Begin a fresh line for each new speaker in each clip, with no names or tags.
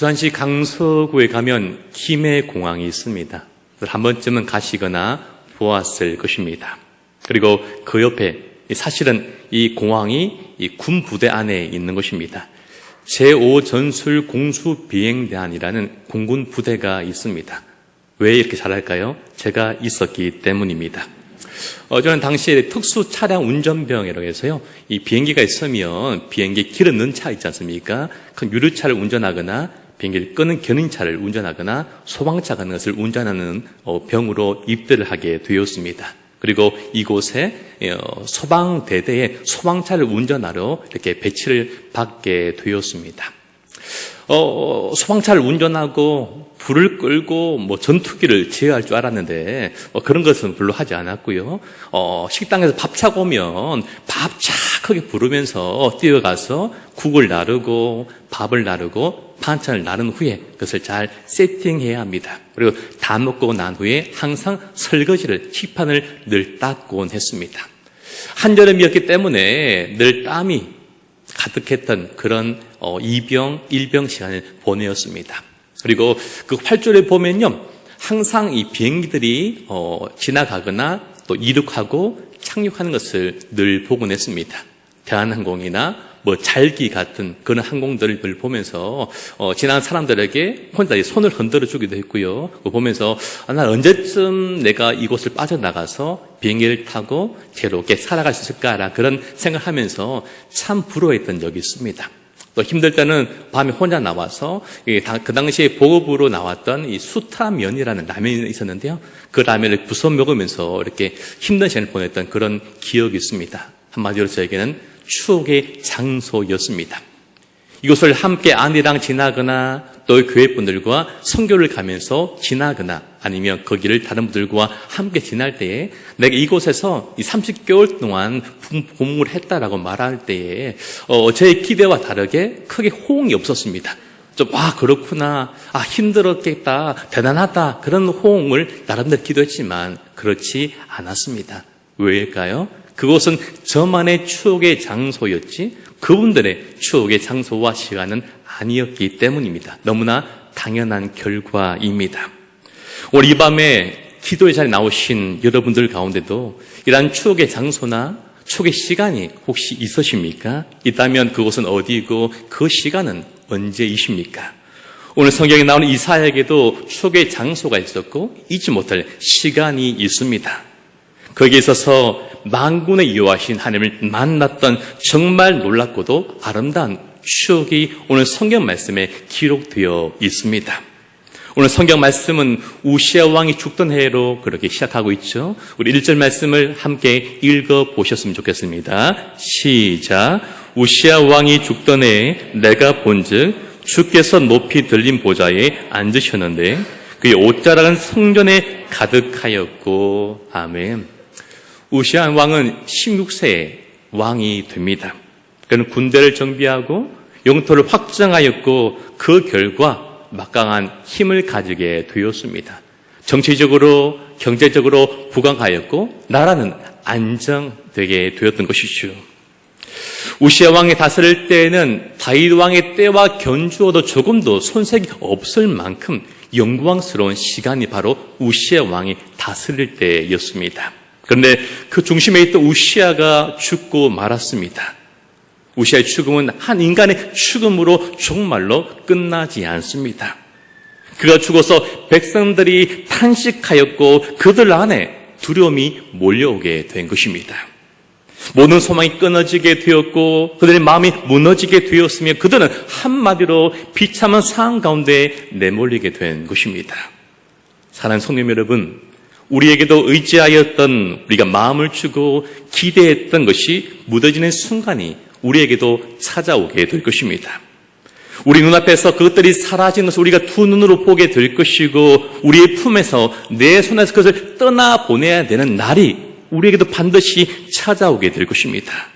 부산시 강서구에 가면 김해공항이 있습니다. 한 번쯤은 가시거나 보았을 것입니다. 그리고 그 옆에 사실은 이 공항이 이 군부대 안에 있는 것입니다. 제5전술공수비행대안이라는 공군 부대가 있습니다. 왜 이렇게 잘할까요? 제가 있었기 때문입니다. 저는 당시에 특수 차량 운전병이라고 해서요. 이 비행기가 있으면 비행기에 기름 넣은 차 있지 않습니까? 큰 유류차를 운전하거나 비행기를 끄는 견인차를 운전하거나 소방차 같은 것을 운전하는 병으로 입대를 하게 되었습니다. 그리고 이곳에 소방대대에 소방차를 운전하러 이렇게 배치를 받게 되었습니다. 소방차를 운전하고 불을 끌고 전투기를 제어할 줄 알았는데 그런 것은 별로 하지 않았고요. 식당에서 밥 차고 오면 밥 크게 부르면서 뛰어가서 국을 나르고 밥을 나르고 반찬을 나른 후에 그것을 잘 세팅해야 합니다. 그리고 다 먹고 난 후에 항상 설거지를 식판을 늘 닦곤 했습니다. 한여름이었기 때문에 늘 땀이 가득했던 그런 일병 시간을 보내었습니다. 그리고 그 활주로에 보면요, 항상 이 비행기들이 지나가거나 또 이륙하고 착륙하는 것을 늘 보곤 했습니다. 대한항공이나 잘기 같은 그런 항공들을 보면서 지나간 사람들에게 혼자 손을 흔들어 주기도 했고요. 그거 보면서 난 언제쯤 내가 이곳을 빠져나가서 비행기를 타고 자유롭게 살아갈 수 있을까라 그런 생각하면서 참 부러워했던 적이 있습니다. 또 힘들 때는 밤에 혼자 나와서 그 당시에 보급으로 나왔던 이 수타면이라는 라면이 있었는데요. 그 라면을 부숴 먹으면서 이렇게 힘든 시간을 보냈던 그런 기억이 있습니다. 한마디로 저에게는 추억의 장소였습니다. 이곳을 함께 아내랑 지나거나 또 교회 분들과 선교를 가면서 지나거나 아니면 거기를 다른 분들과 함께 지날 때에 내가 이곳에서 이 30개월 동안 공부를 했다라고 말할 때에 제 기대와 다르게 크게 호응이 없었습니다. 그렇구나, 힘들었겠다, 대단하다 그런 호응을 나름대로 기도했지만 그렇지 않았습니다. 왜일까요? 그곳은 저만의 추억의 장소였지 그분들의 추억의 장소와 시간은 아니었기 때문입니다. 너무나 당연한 결과입니다. 오늘 이 밤에 기도의 자리에 나오신 여러분들 가운데도 이러한 추억의 장소나 추억의 시간이 혹시 있으십니까? 있다면 그곳은 어디이고 그 시간은 언제이십니까? 오늘 성경에 나오는 이사야에게도 추억의 장소가 있었고 잊지 못할 시간이 있습니다. 거기에 있어서 만군의 여호와신 하나님을 만났던 정말 놀랍고도 아름다운 추억이 오늘 성경 말씀에 기록되어 있습니다. 오늘 성경 말씀은 우시아 왕이 죽던 해로 그렇게 시작하고 있죠. 우리 1절 말씀을 함께 읽어보셨으면 좋겠습니다. 시작. 우시아 왕이 죽던 해에 내가 본즉 주께서 높이 들린 보좌에 앉으셨는데 그의 옷자락은 성전에 가득하였고. 아멘. 우시아 왕은 16세에 왕이 됩니다. 그는 군대를 정비하고 영토를 확장하였고 그 결과 막강한 힘을 가지게 되었습니다. 정치적으로 경제적으로 부강하였고 나라는 안정되게 되었던 것이죠. 우시아 왕이 다스릴 때에는 다윗 왕의 때와 견주어도 조금도 손색이 없을 만큼 영광스러운 시간이 바로 우시아 왕이 다스릴 때였습니다. 그런데 그 중심에 있던 우시아가 죽고 말았습니다. 우시아의 죽음은 한 인간의 죽음으로 정말로 끝나지 않습니다. 그가 죽어서 백성들이 탄식하였고 그들 안에 두려움이 몰려오게 된 것입니다. 모든 소망이 끊어지게 되었고 그들의 마음이 무너지게 되었으며 그들은 한마디로 비참한 상황 가운데 내몰리게 된 것입니다. 사랑하는 성도 여러분, 우리에게도 의지하였던 우리가 마음을 주고 기대했던 것이 무뎌지는 순간이 우리에게도 찾아오게 될 것입니다. 우리 눈앞에서 그것들이 사라진 것을 우리가 두 눈으로 보게 될 것이고 우리의 품에서 내 손에서 그것을 떠나보내야 되는 날이 우리에게도 반드시 찾아오게 될 것입니다.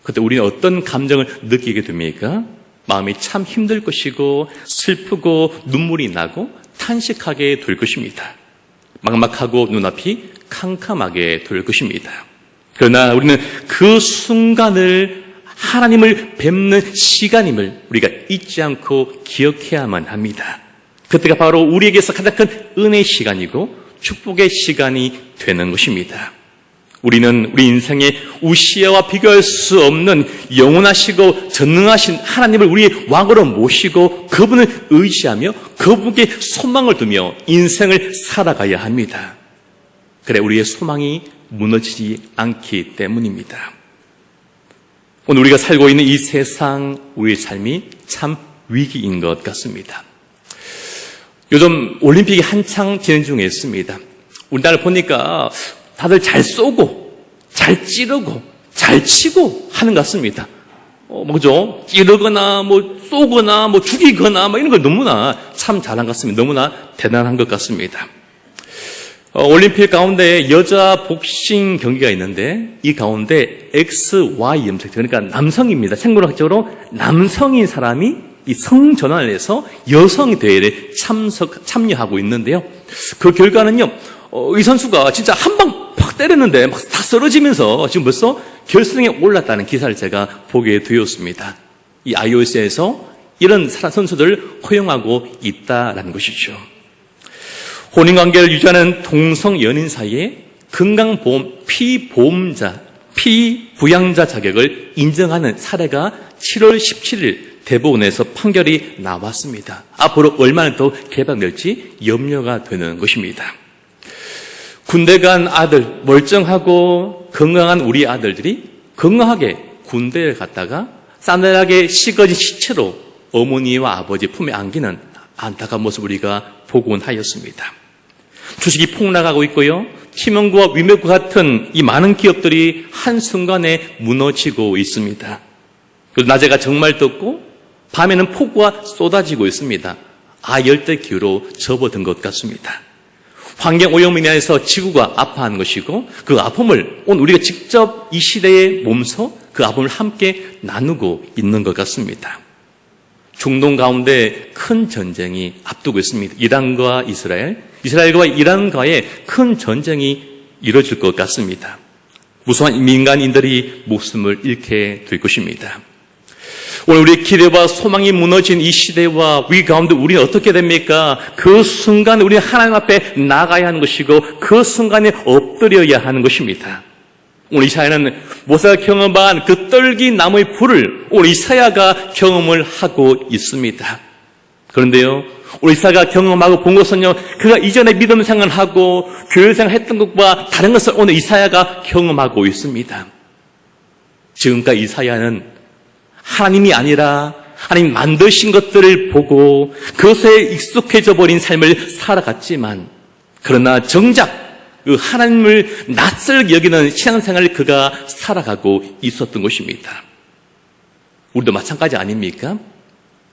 그때 우리는 어떤 감정을 느끼게 됩니까? 마음이 참 힘들 것이고 슬프고 눈물이 나고 탄식하게 될 것입니다. 막막하고 눈앞이 캄캄하게 될 것입니다. 그러나 우리는 그 순간을 하나님을 뵙는 시간임을 우리가 잊지 않고 기억해야만 합니다. 그때가 바로 우리에게서 가장 큰 은혜의 시간이고 축복의 시간이 되는 것입니다. 우리는 우리 인생의 우시아와 비교할 수 없는 영원하시고 전능하신 하나님을 우리의 왕으로 모시고 그분을 의지하며 그분께 소망을 두며 인생을 살아가야 합니다. 그래 우리의 소망이 무너지지 않기 때문입니다. 오늘 우리가 살고 있는 이 세상, 우리의 삶이 참 위기인 것 같습니다. 요즘 올림픽이 한창 진행 중에 있습니다. 우리나라 보니까 다들 잘 쏘고, 잘 찌르고, 잘 치고 하는 것 같습니다. 뭐죠? 찌르거나, 쏘거나, 죽이거나, 이런 걸 너무나 참 잘한 것 같습니다. 너무나 대단한 것 같습니다. 올림픽 가운데 여자 복싱 경기가 있는데 이 가운데 XY 염색, 그러니까 남성입니다. 생물학적으로 남성인 사람이 이 성전환을 해서 여성의 대회에 참여하고 있는데요. 그 결과는요, 이 선수가 진짜 한 방 팍 때렸는데 막 다 쓰러지면서 지금 벌써 결승에 올랐다는 기사를 제가 보게 되었습니다. 이 IOC에서 이런 선수들을 허용하고 있다라는 것이죠. 혼인관계를 유지하는 동성 연인 사이에 건강보험 피보험자, 피부양자 자격을 인정하는 사례가 7월 17일 대법원에서 판결이 나왔습니다. 앞으로 얼마나 더 개방될지 염려가 되는 것입니다. 군대 간 아들, 멀쩡하고 건강한 우리 아들들이 건강하게 군대에 갔다가 싸늘하게 식어진 시체로 어머니와 아버지 품에 안기는 안타까운 모습을 우리가 보곤 하였습니다. 주식이 폭락하고 있고요. 팀원과 위메크 같은 이 많은 기업들이 한순간에 무너지고 있습니다. 그리고 낮에가 정말 덥고 밤에는 폭우가 쏟아지고 있습니다. 열대기후로 접어든 것 같습니다. 환경오염으로 인해서 지구가 아파하는 것이고 그 아픔을 오늘 우리가 직접 이 시대에 몸소 그 아픔을 함께 나누고 있는 것 같습니다. 중동 가운데 큰 전쟁이 앞두고 있습니다. 이란과 이스라엘, 이스라엘과 이란과의 큰 전쟁이 이루어질 것 같습니다. 무수한 민간인들이 목숨을 잃게 될 것입니다. 오늘 우리의 기대와 소망이 무너진 이 시대와 위기 가운데 우리는 어떻게 됩니까? 그 순간에 우리는 하나님 앞에 나가야 하는 것이고 그 순간에 엎드려야 하는 것입니다. 오늘 이사야는 모세가 경험한 그 떨긴 나무의 불을 오늘 이사야가 경험을 하고 있습니다. 그런데요, 우리 이사야가 경험하고 본 것은요, 그가 이전에 믿음 생활하고 교회 생활했던 것과 다른 것을 오늘 이사야가 경험하고 있습니다. 지금까지 이사야는 하나님이 아니라 하나님 만드신 것들을 보고 그것에 익숙해져 버린 삶을 살아갔지만 그러나 정작 그 하나님을 낯설게 여기는 신앙생활을 그가 살아가고 있었던 것입니다. 우리도 마찬가지 아닙니까?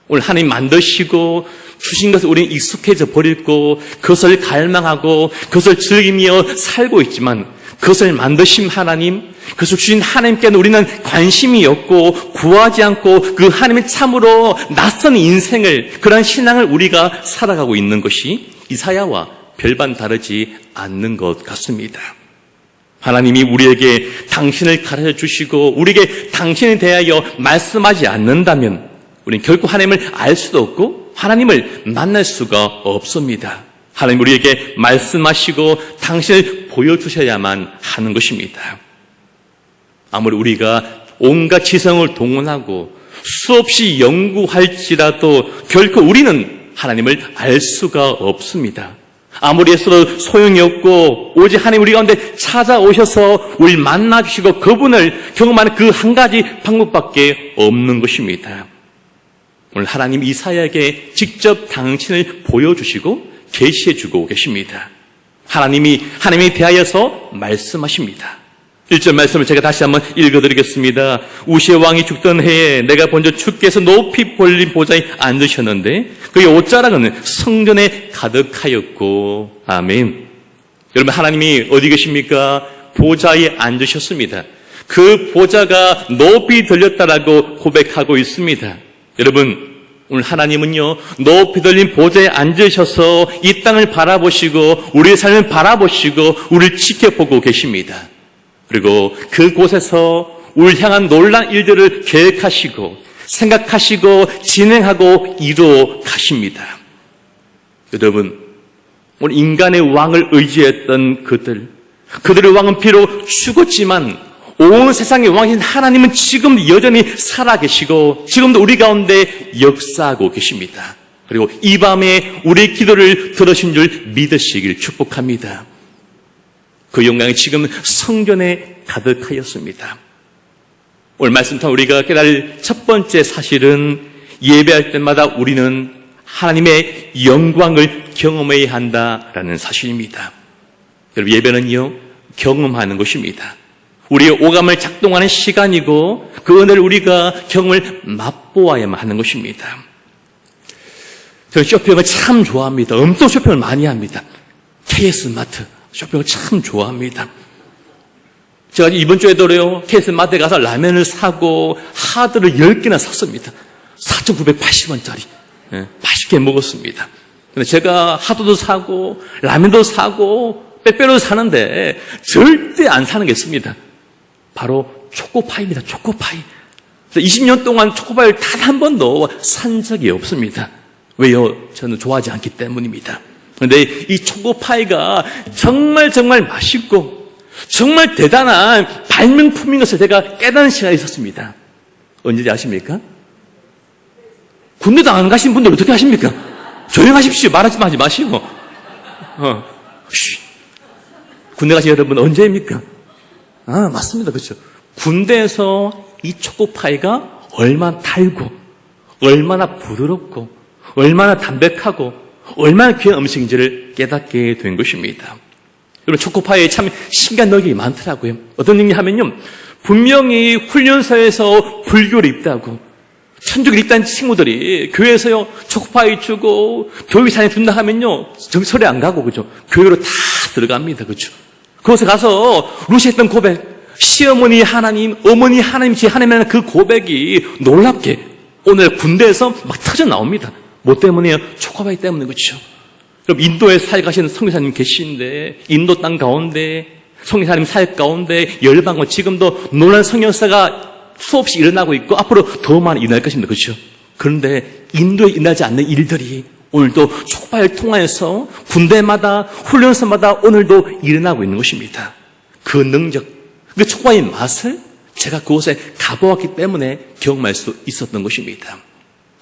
오늘 하나님 만드시고 주신 것을 우리는 익숙해져 버리고 그것을 갈망하고 그것을 즐기며 살고 있지만 그것을 만드신 하나님, 그것을 주신 하나님께는 우리는 관심이 없고 구하지 않고 그 하나님의 참으로 낯선 인생을, 그런 신앙을 우리가 살아가고 있는 것이 이사야와 별반 다르지 않는 것 같습니다. 하나님이 우리에게 당신을 가르쳐 주시고 우리에게 당신에 대하여 말씀하지 않는다면 우리는 결코 하나님을 알 수도 없고 하나님을 만날 수가 없습니다. 하나님 우리에게 말씀하시고 당신을 보여주셔야만 하는 것입니다. 아무리 우리가 온갖 지성을 동원하고 수없이 연구할지라도 결코 우리는 하나님을 알 수가 없습니다. 아무리 했어도 소용이 없고 오직 하나님 우리 가운데 찾아오셔서 우리를 만나주시고 그분을 경험하는 그 한 가지 방법밖에 없는 것입니다. 오늘 하나님 이사야에게 직접 당신을 보여주시고 계시해주고 계십니다. 하나님에 대하여서 말씀하십니다. 1절 말씀을 제가 다시 한번 읽어드리겠습니다. 우시의 왕이 죽던 해에 내가 본저 주께서 높이 벌린 보좌에 앉으셨는데 그의 옷자락은 성전에 가득하였고. 아멘. 여러분 하나님이 어디 계십니까? 보좌에 앉으셨습니다. 그 보좌가 높이 들렸다라고 고백하고 있습니다. 여러분 오늘 하나님은요 높이 들린 보좌에 앉으셔서 이 땅을 바라보시고 우리의 삶을 바라보시고 우리를 지켜보고 계십니다. 그리고 그곳에서 우리를 향한 놀라운 일들을 계획하시고 생각하시고 진행하고 이루어 가십니다. 여러분, 오늘 인간의 왕을 의지했던 그들의 왕은 비록 죽었지만 온 세상의 왕이신 하나님은 지금 여전히 살아계시고 지금도 우리 가운데 역사하고 계십니다. 그리고 이 밤에 우리의 기도를 들으신 줄 믿으시길 축복합니다. 그 영광이 지금 성전에 가득하였습니다. 오늘 말씀 통해 우리가 깨달을 첫 번째 사실은 예배할 때마다 우리는 하나님의 영광을 경험해야 한다라는 사실입니다. 여러분, 예배는요, 경험하는 것입니다. 우리의 오감을 작동하는 시간이고 그 은혜를 우리가 경험을 맛보아야만 하는 것입니다. 저는 쇼핑을 참 좋아합니다. 엄청 쇼핑을 많이 합니다. KS마트 쇼핑을 참 좋아합니다. 제가 이번 주에도요, KS마트에 가서 라면을 사고 하드를 10개나 샀습니다. 4,980원짜리. 맛있게 먹었습니다. 근데 제가 하드도 사고 라면도 사고 빼빼로도 사는데 절대 안 사는 게 있습니다. 바로 초코파이입니다. 초코파이. 20년 동안 초코파이를 단 한 번도 산 적이 없습니다. 왜요? 저는 좋아하지 않기 때문입니다. 그런데 이 초코파이가 정말 맛있고 정말 대단한 발명품인 것을 제가 깨닫는 시간이 있었습니다. 언제지 아십니까? 군대도 안 가신 분들 어떻게 하십니까? 조용하십시오. 말하지 마시고. 군대 가신 여러분 언제입니까? 맞습니다. 그렇죠. 군대에서 이 초코파이가 얼마나 달고 얼마나 부드럽고 얼마나 담백하고 얼마나 귀한 음식인지를 깨닫게 된 것입니다. 여러분, 초코파이에 참 신기한 너격이 많더라고요. 어떤 얘기 하면요, 분명히 훈련소에서 불교를 입다고 천주교 입단 친구들이 교회에서요 초코파이 주고 교회산에 준다 하면요 정설에 안 가고 그죠, 교회로 다 들어갑니다. 그죠. 그곳에 가서 루시했던 고백, 시어머니 하나님, 어머니 하나님, 제 하나님이라는 그 고백이 놀랍게 오늘 군대에서 막 터져 나옵니다. 뭐 때문에요? 초코파이 때문에. 그렇죠. 그럼 인도에 사역하시는 선교사님 계신데 인도 땅 가운데 선교사님 사역 가운데 열방과 지금도 놀라운 성령사가 수없이 일어나고 있고 앞으로 더 많이 일어날 것입니다. 그렇죠. 그런데 인도에 일어나지 않는 일들이 오늘도 초코파이를 통하여서 군대마다 훈련소마다 오늘도 일어나고 있는 것입니다. 그 능력, 그 초코파이의 맛을 제가 그곳에 가보았기 때문에 경험할 수 있었던 것입니다.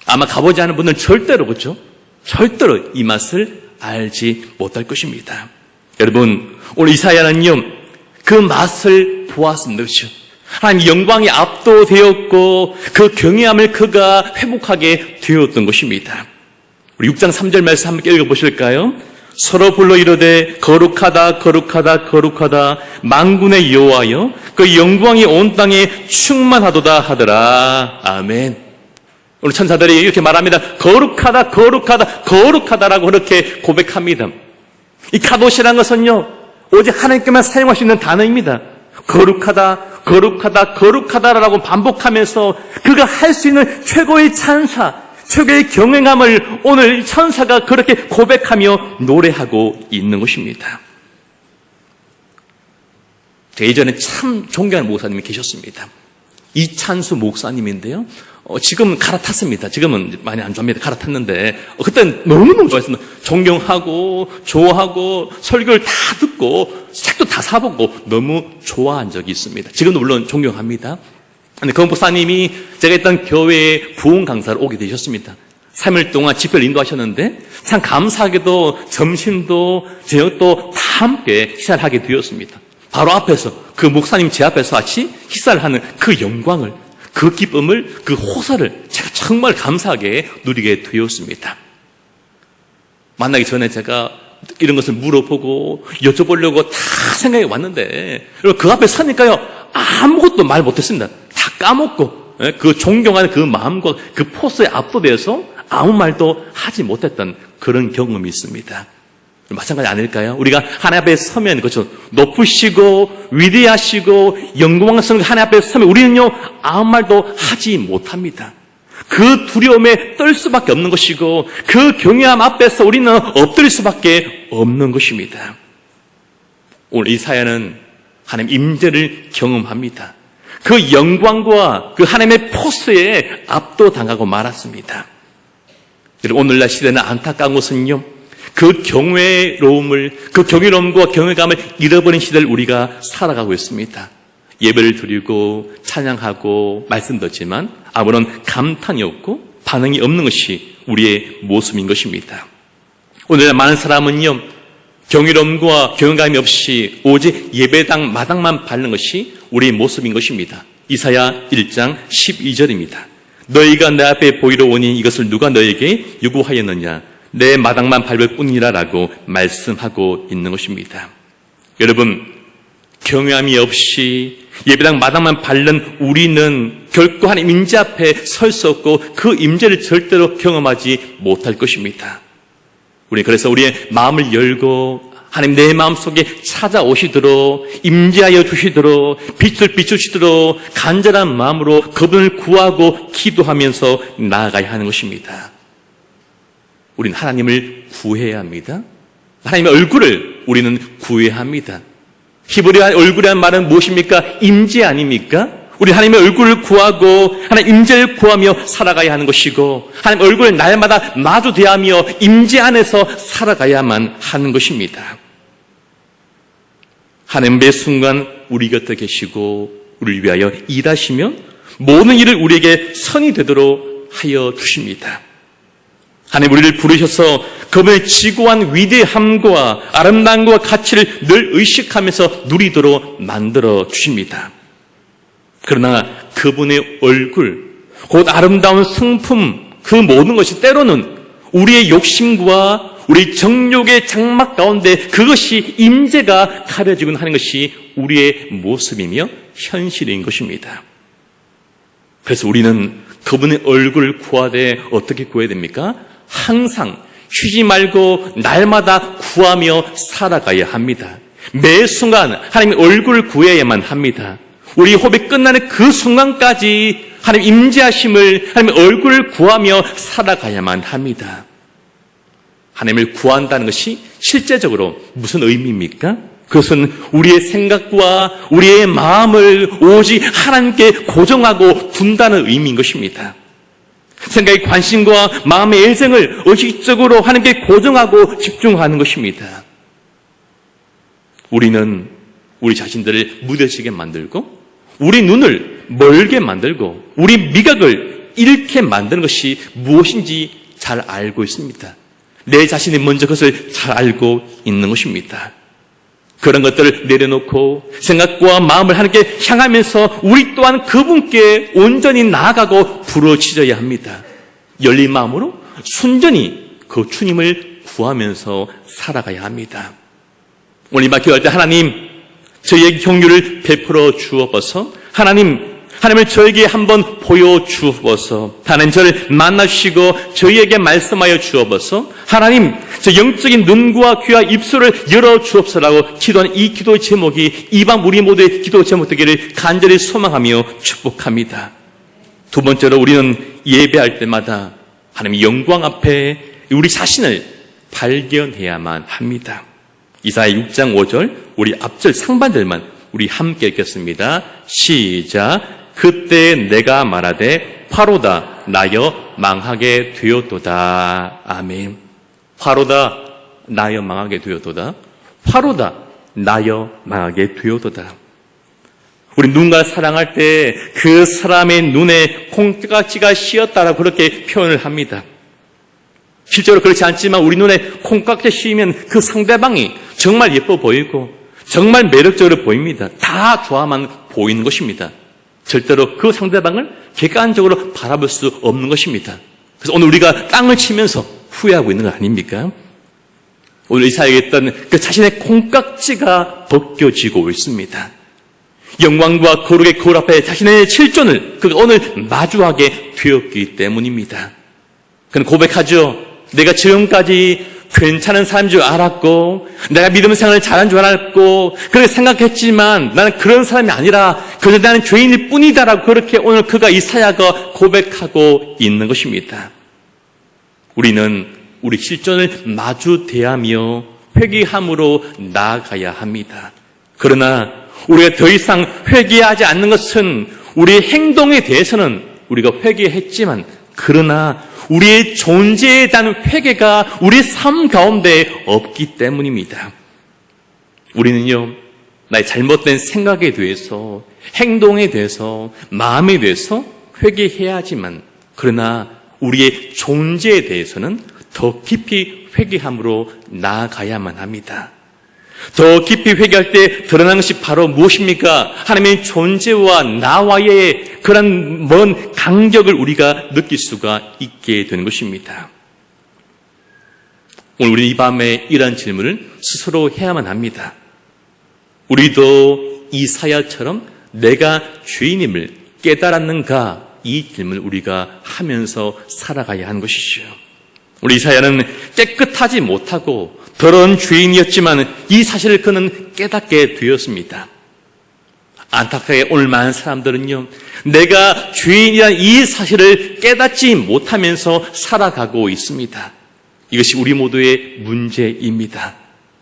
아마 가보지 않은 분들은 절대로, 그렇죠? 절대로 이 맛을 알지 못할 것입니다. 여러분, 오늘 이사야는요 그 맛을 보았습니다. 그렇죠? 하나님 영광이 압도되었고 그 경외함을 그가 회복하게 되었던 것입니다. 우리 6장 3절 말씀 함께 읽어보실까요? 서로 불러 이르되 거룩하다 거룩하다 거룩하다 만군의 여호와여 그 영광이 온 땅에 충만하도다 하더라. 아멘. 오늘 천사들이 이렇게 말합니다. 거룩하다 거룩하다 거룩하다라고 그렇게 고백합니다. 이 카도시라는 것은요 오직 하나님께만 사용할 수 있는 단어입니다. 거룩하다 거룩하다 거룩하다라고 반복하면서 그가 할 수 있는 최고의 찬사, 최고의 경외감을 오늘 천사가 그렇게 고백하며 노래하고 있는 것입니다. 제가 예전에 참 존경하는 목사님이 계셨습니다. 이찬수 목사님인데요. 지금 갈아탔습니다. 지금은 많이 안 좋아합니다. 갈아탔는데 그때는 너무너무 좋아했습니다. 존경하고 좋아하고 설교를 다 듣고 책도 다 사보고 너무 좋아한 적이 있습니다. 지금도 물론 존경합니다. 근데 그 목사님이 제가 있던 교회에 부흥 강사를 오게 되셨습니다. 3일 동안 집회를 인도하셨는데 참 감사하게도 점심도 저녁도 다 함께 식사를 하게 되었습니다. 바로 앞에서 그 목사님 제 앞에서 같이 식사를 하는 그 영광을, 그 기쁨을, 그 호사를 제가 정말 감사하게 누리게 되었습니다. 만나기 전에 제가 이런 것을 물어보고 여쭤보려고 다 생각해 왔는데 그 앞에 서니까요 아무것도 말 못했습니다. 다 까먹고 그 존경하는 그 마음과 그 포스에 압도돼서 아무 말도 하지 못했던 그런 경험이 있습니다. 마찬가지 아닐까요? 우리가 하나님 앞에 서면, 그렇죠, 높으시고 위대하시고 영광스러운 하나님 앞에 서면 우리는요 아무 말도 하지 못합니다. 그 두려움에 떨 수밖에 없는 것이고 그 경외함 앞에서 우리는 엎드릴 수밖에 없는 것입니다. 오늘 이사야는 하나님 임재를 경험합니다. 그 영광과 그 하나님의 포스에 압도당하고 말았습니다. 오늘날 시대는 안타까운 것은요, 그 경외로움과 경외감을 잃어버린 시대를 우리가 살아가고 있습니다. 예배를 드리고 찬양하고 말씀 듣지만 아무런 감탄이 없고 반응이 없는 것이 우리의 모습인 것입니다. 오늘날 많은 사람은요, 경외로움과 경외감이 없이 오직 예배당 마당만 밟는 것이 우리의 모습인 것입니다. 이사야 1장 12절입니다. 너희가 내 앞에 보이러 오니 이것을 누가 너에게 요구하였느냐? 내 마당만 밟을 뿐이라 라고 말씀하고 있는 것입니다. 여러분, 경외함이 없이 예배당 마당만 밟는 우리는 결코 하나님 임재 앞에 설 수 없고 그 임재를 절대로 경험하지 못할 것입니다. 우리 그래서 우리의 마음을 열고 하나님 내 마음속에 찾아오시도록 임재하여 주시도록 빛을 비추시도록 간절한 마음으로 그분을 구하고 기도하면서 나아가야 하는 것입니다. 우리는 하나님을 구해야 합니다. 하나님의 얼굴을 우리는 구해야 합니다. 히브리어 얼굴이라는 말은 무엇입니까? 임재 아닙니까? 우리 하나님의 얼굴을 구하고 하나님 임재를 구하며 살아가야 하는 것이고 하나님 얼굴을 날마다 마주 대하며 임재 안에서 살아가야만 하는 것입니다. 하나님 매 순간 우리 곁에 계시고 우리를 위하여 일하시며 모든 일을 우리에게 선이 되도록 하여 주십니다. 하나님 우리를 부르셔서 그분의 지고한 위대함과 아름다움과 가치를 늘 의식하면서 누리도록 만들어 주십니다. 그러나 그분의 얼굴, 곧 아름다운 성품, 그 모든 것이 때로는 우리의 욕심과 우리 정욕의 장막 가운데 그것이 임재가 가려지곤 하는 것이 우리의 모습이며 현실인 것입니다. 그래서 우리는 그분의 얼굴을 구하되 어떻게 구해야 됩니까? 항상 쉬지 말고 날마다 구하며 살아가야 합니다. 매 순간 하나님의 얼굴을 구해야만 합니다. 우리 호흡이 끝나는 그 순간까지 하나님 임재하심을 하나님의 얼굴을 구하며 살아가야만 합니다. 하나님을 구한다는 것이 실제적으로 무슨 의미입니까? 그것은 우리의 생각과 우리의 마음을 오직 하나님께 고정하고 둔다는 의미인 것입니다. 생각의 관심과 마음의 애정을 의식적으로 하나님께 고정하고 집중하는 것입니다. 우리는 우리 자신들을 무뎌지게 만들고 우리 눈을 멀게 만들고 우리 미각을 잃게 만드는 것이 무엇인지 잘 알고 있습니다. 내 자신이 먼저 그것을 잘 알고 있는 것입니다. 그런 것들을 내려놓고 생각과 마음을 하나님께 향하면서 우리 또한 그분께 온전히 나아가고 부르짖어야 합니다. 열린 마음으로 순전히 그 주님을 구하면서 살아가야 합니다. 오늘 이 말 기도할 때 하나님 저희에게 경륜을 베풀어 주옵소서. 하나님을 저에게 한번 보여주옵소서. 하나님 저를 만나주시고 저희에게 말씀하여 주옵소서. 하나님 저 영적인 눈과 귀와 입술을 열어주옵소서라고 기도하는 이 기도의 제목이 이방 우리 모두의 기도 제목 되기를 간절히 소망하며 축복합니다. 두 번째로 우리는 예배할 때마다 하나님의 영광 앞에 우리 자신을 발견해야만 합니다. 이사야 6장 5절 우리 앞절 상반절만 우리 함께 읽겠습니다. 시작. 그때 내가 말하되 파로다 나여 망하게 되었도다. 아멘. 파로다 나여 망하게 되었도다. 파로다 나여 망하게 되었도다. 우리 누군가를 사랑할 때 그 사람의 눈에 콩깍지가 씌었다라고 그렇게 표현을 합니다. 실제로 그렇지 않지만 우리 눈에 콩깍지 씌우면 그 상대방이 정말 예뻐 보이고 정말 매력적으로 보입니다. 다 좋아만 보이는 것입니다. 절대로 그 상대방을 객관적으로 바라볼 수 없는 것입니다. 그래서 오늘 우리가 땅을 치면서 후회하고 있는 거 아닙니까? 오늘 이사야에 있던 그 자신의 콩깍지가 벗겨지고 있습니다. 영광과 거룩의 거울 앞에 자신의 실존을 그가 오늘 마주하게 되었기 때문입니다. 그는 고백하죠. 내가 지금까지 괜찮은 사람인 줄 알았고 내가 믿음 생활을 잘한 줄 알았고 그렇게 생각했지만 나는 그런 사람이 아니라 그저 나는 죄인일 뿐이다라고 그렇게 오늘 그가 이사야가 고백하고 있는 것입니다. 우리는 우리 실존을 마주 대하며 회개함으로 나아가야 합니다. 그러나 우리가 더 이상 회개하지 않는 것은 우리의 행동에 대해서는 우리가 회개했지만 그러나 우리의 존재에 대한 회개가 우리 삶 가운데 없기 때문입니다. 우리는요, 나의 잘못된 생각에 대해서, 행동에 대해서, 마음에 대해서 회개해야 하지만 그러나 우리의 존재에 대해서는 더 깊이 회개함으로 나아가야만 합니다. 더 깊이 회개할 때 드러나는 것이 바로 무엇입니까? 하나님의 존재와 나와의 그런 먼 간격을 우리가 느낄 수가 있게 되는 것입니다. 오늘 우리 이 밤에 이러한 질문을 스스로 해야만 합니다. 우리도 이사야처럼 내가 죄인임을 깨달았는가? 이 질문을 우리가 하면서 살아가야 하는 것이죠. 우리 이사야는 깨끗하지 못하고 더러운 죄인이었지만 이 사실을 그는 깨닫게 되었습니다. 안타깝게 오늘 많은 사람들은요, 내가 죄인이라는 이 사실을 깨닫지 못하면서 살아가고 있습니다. 이것이 우리 모두의 문제입니다.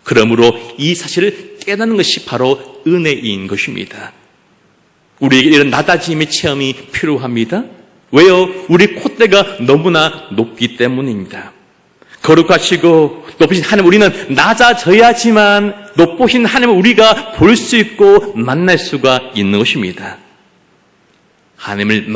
그러므로 이 사실을 깨닫는 것이 바로 은혜인 것입니다. 우리에게 이런 낮아짐의 체험이 필요합니다. 왜요? 우리 콧대가 너무나 높기 때문입니다. 거룩하시고 높으신 하나님, 우리는 낮아져야지만 높으신 하나님을 우리가 볼 수 있고 만날 수가 있는 것입니다. 하나님을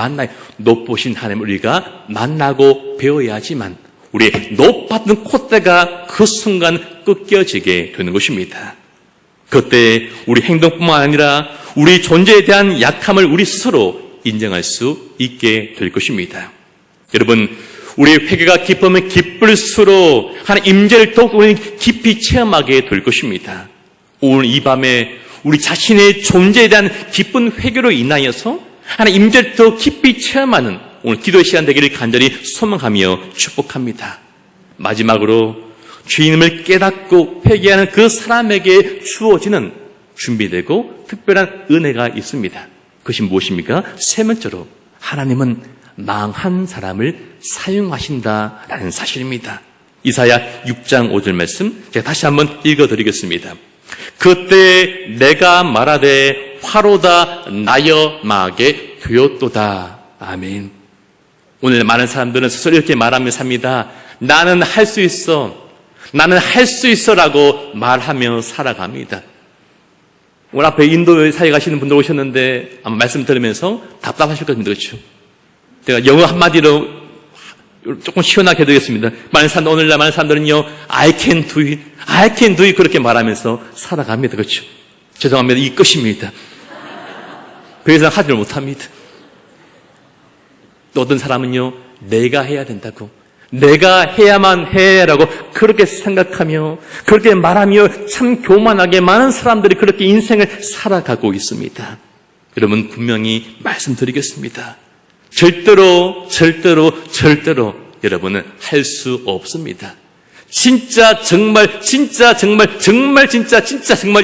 높으신 하나님을 우리가 만나고 배워야지만 우리의 높았던 콧대가 그 순간 꺾여지게 되는 것입니다. 그때 우리 행동뿐만 아니라 우리 존재에 대한 약함을 우리 스스로 인정할 수 있게 될 것입니다. 여러분, 우리의 회개가 깊으면 깊을수록 하나님 임재를 더욱 우리는 깊이 체험하게 될 것입니다. 오늘 이 밤에 우리 자신의 존재에 대한 깊은 회개로 인하여서 하나님 임재를 더 깊이 체험하는 오늘 기도의 시간 되기를 간절히 소망하며 축복합니다. 마지막으로 주님을 깨닫고 회개하는 그 사람에게 주어지는 준비되고 특별한 은혜가 있습니다. 그것이 무엇입니까? 세 번째로 하나님은 망한 사람을 사용하신다라는 사실입니다. 이사야 6장 5절 말씀 제가 다시 한번 읽어드리겠습니다. 그때 내가 말하되 화로다 나여 마게 되었도다. 아멘. 오늘 많은 사람들은 스스로 이렇게 말하며 삽니다. 나는 할 수 있어. 나는 할 수 있어라고 말하며 살아갑니다. 오늘 앞에 인도 사회 가시는 분들 오셨는데 아마 말씀 들으면서 답답하실 겁니다. 그렇죠? 제가 영어 한마디로 조금 시원하게 해드리겠습니다. 오늘날 많은 사람들은요, I can do it, I can do it 그렇게 말하면서 살아갑니다. 그렇죠? 죄송합니다. 이 끝입니다. 그 이상 하지를 못합니다. 또 어떤 사람은요, 내가 해야 된다고, 내가 해야만 해라고 그렇게 생각하며 그렇게 말하며 참 교만하게 많은 사람들이 그렇게 인생을 살아가고 있습니다. 여러분, 분명히 말씀드리겠습니다. 절대로 여러분은 할 수 없습니다. 진짜 정말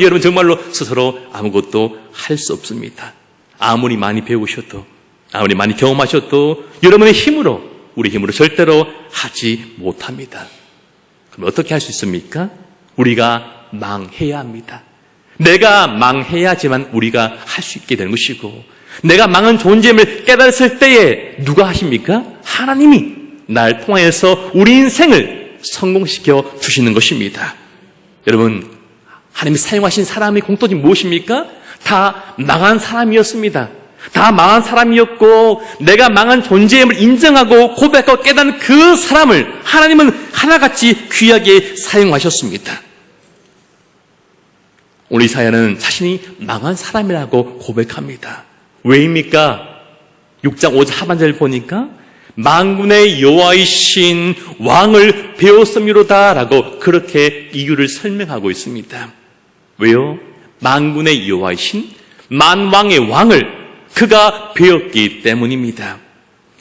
여러분 정말로 스스로 아무것도 할 수 없습니다. 아무리 많이 배우셔도 아무리 많이 경험하셔도 여러분의 힘으로, 우리 힘으로 절대로 하지 못합니다. 그럼 어떻게 할 수 있습니까? 우리가 망해야 합니다. 내가 망해야지만 우리가 할 수 있게 되는 것이고, 내가 망한 존재임을 깨달았을 때에 누가 하십니까? 하나님이 날 통해서 우리 인생을 성공시켜 주시는 것입니다. 여러분, 하나님이 사용하신 사람의 공통점이 무엇입니까? 다 망한 사람이었습니다. 다 망한 사람이었고, 내가 망한 존재임을 인정하고 고백하고 깨닫는 그 사람을 하나님은 하나같이 귀하게 사용하셨습니다. 오늘 이사야는 자신이 망한 사람이라고 고백합니다. 왜입니까? 6장 5절 하반절을 보니까 만군의 여호와이신 왕을 배웠음이로다 라고 그렇게 이유를 설명하고 있습니다. 왜요? 만군의 여호와이신 만왕의 왕을 그가 배웠기 때문입니다.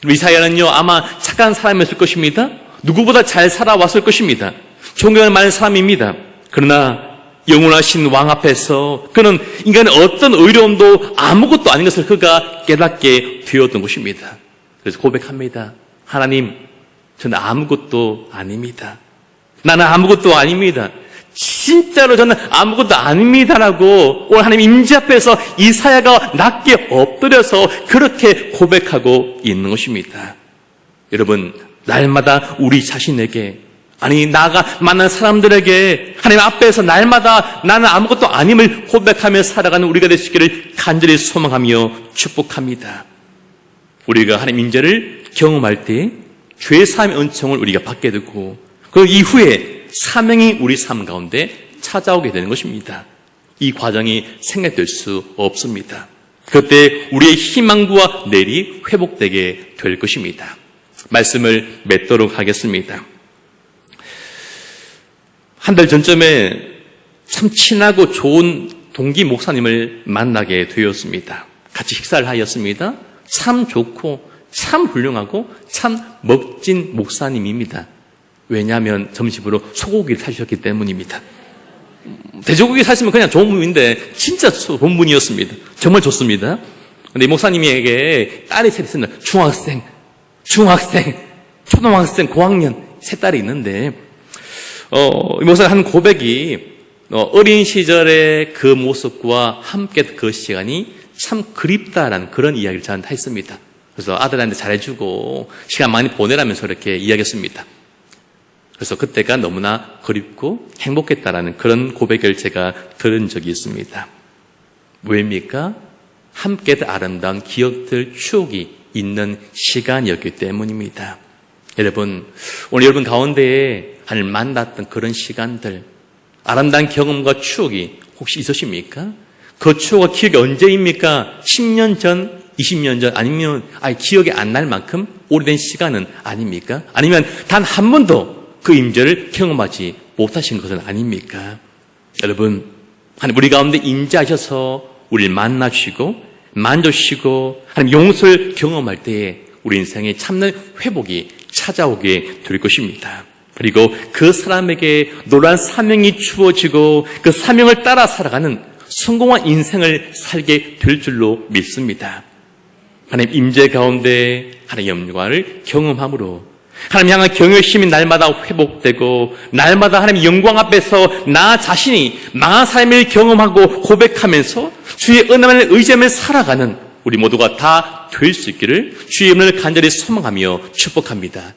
이사야는요, 아마 착한 사람이었을 것입니다. 누구보다 잘 살아왔을 것입니다. 존경할 만한 사람입니다. 그러나 영원하신 왕 앞에서 그는 인간의 어떤 의로움도 아무것도 아닌 것을 그가 깨닫게 되었던 것입니다. 그래서 고백합니다. 하나님, 저는 아무것도 아닙니다. 나는 아무것도 아닙니다. 진짜로 저는 아무것도 아닙니다라고 오늘 하나님 임재 앞에서 이사야가 낮게 엎드려서 그렇게 고백하고 있는 것입니다. 여러분, 날마다 우리 자신에게, 아니 나가 만난 사람들에게 하나님 앞에서 날마다 나는 아무것도 아님을 고백하며 살아가는 우리가 되시기를 간절히 소망하며 축복합니다. 우리가 하나님 임재를 경험할 때 죄사함의 은총을 우리가 받게 되고 그 이후에 사명이 우리 삶 가운데 찾아오게 되는 것입니다. 이 과정이 생략될 수 없습니다. 그때 우리의 희망과 내일이 회복되게 될 것입니다. 말씀을 맺도록 하겠습니다. 한 달 전쯤에 참 친하고 좋은 동기 목사님을 만나게 되었습니다. 같이 식사를 하였습니다. 참 좋고 참 훌륭하고 참 멋진 목사님입니다. 왜냐하면 점심으로 소고기를 사주셨기 때문입니다. 돼지고기 사시면 그냥 좋은 분인데 진짜 좋은 분이었습니다. 정말 좋습니다. 근데 이 목사님에게 딸이 셋 있습니다. 중학생, 초등학생, 고학년 세 딸이 있는데 이 목사가 한 고백이 어린 시절의 그 모습과 함께 그 시간이 참 그립다라는 그런 이야기를 저한테 했습니다. 그래서 아들한테 잘해주고 시간 많이 보내라면서 이렇게 이야기했습니다. 그래서 그때가 너무나 그립고 행복했다라는 그런 고백을 제가 들은 적이 있습니다. 왜입니까? 함께 아름다운 기억들, 추억이 있는 시간이었기 때문입니다. 여러분, 오늘 여러분 가운데에 하나님을 만났던 그런 시간들, 아름다운 경험과 추억이 혹시 있으십니까? 그 추억과 기억이 언제입니까? 10년 전, 20년 전, 아니면 기억이 안 날 만큼 오래된 시간은 아닙니까? 아니면 단 한 번도 그 임재를 경험하지 못하신 것은 아닙니까? 여러분, 하나님 우리 가운데 임재하셔서 우리를 만나주시고 만져주시고 하나님 용서를 경험할 때에 우리 인생에 참는 회복이 찾아오게 될 것입니다. 그리고 그 사람에게 노란 사명이 주어지고 그 사명을 따라 살아가는 성공한 인생을 살게 될 줄로 믿습니다. 하나님 임재 가운데 하나님의 영광을 경험함으로 하나님 향한 경외심이 날마다 회복되고 날마다 하나님 영광 앞에서 나 자신이 망한 삶을 경험하고 고백하면서 주의 은혜만을 의지하며 살아가는 우리 모두가 다 될 수 있기를 주의 은혜를 간절히 소망하며 축복합니다.